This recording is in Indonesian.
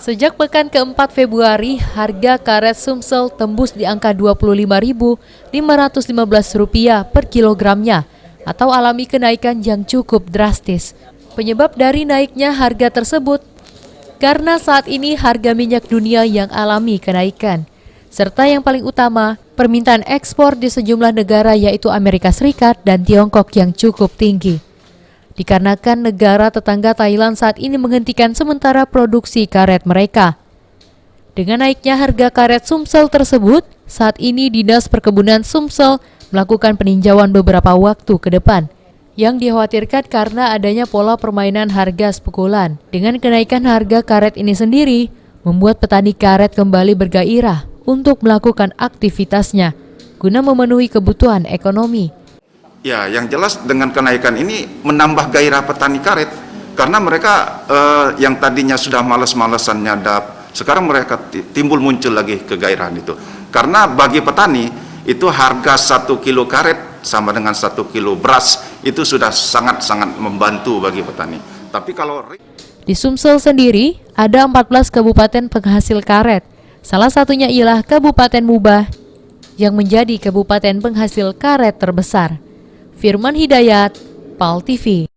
Sejak pekan keempat Februari, harga karet Sumsel tembus di angka Rp25.515 per kilogramnya atau alami kenaikan yang cukup drastis. Penyebab dari naiknya harga tersebut karena saat ini harga minyak dunia yang alami kenaikan. Serta yang paling utama, permintaan ekspor di sejumlah negara yaitu Amerika Serikat dan Tiongkok yang cukup tinggi. Dikarenakan negara tetangga Thailand saat ini menghentikan sementara produksi karet mereka. Dengan naiknya harga karet Sumsel tersebut, saat ini Dinas Perkebunan Sumsel melakukan peninjauan beberapa waktu ke depan, yang dikhawatirkan karena adanya pola permainan harga spekulan. Dengan kenaikan harga karet ini sendiri, membuat petani karet kembali bergairah untuk melakukan aktivitasnya, guna memenuhi kebutuhan ekonomi. Ya, yang jelas dengan kenaikan ini menambah gairah petani karet karena mereka yang tadinya sudah malas-malasan nyadap, sekarang mereka muncul lagi kegairahan itu. Karena bagi petani itu harga 1 kilo karet sama dengan 1 kilo beras itu sudah sangat-sangat membantu bagi petani. Tapi kalau di Sumsel sendiri ada 14 kabupaten penghasil karet. Salah satunya ialah Kabupaten Mubah yang menjadi kabupaten penghasil karet terbesar. Firman Hidayat, PAL TV.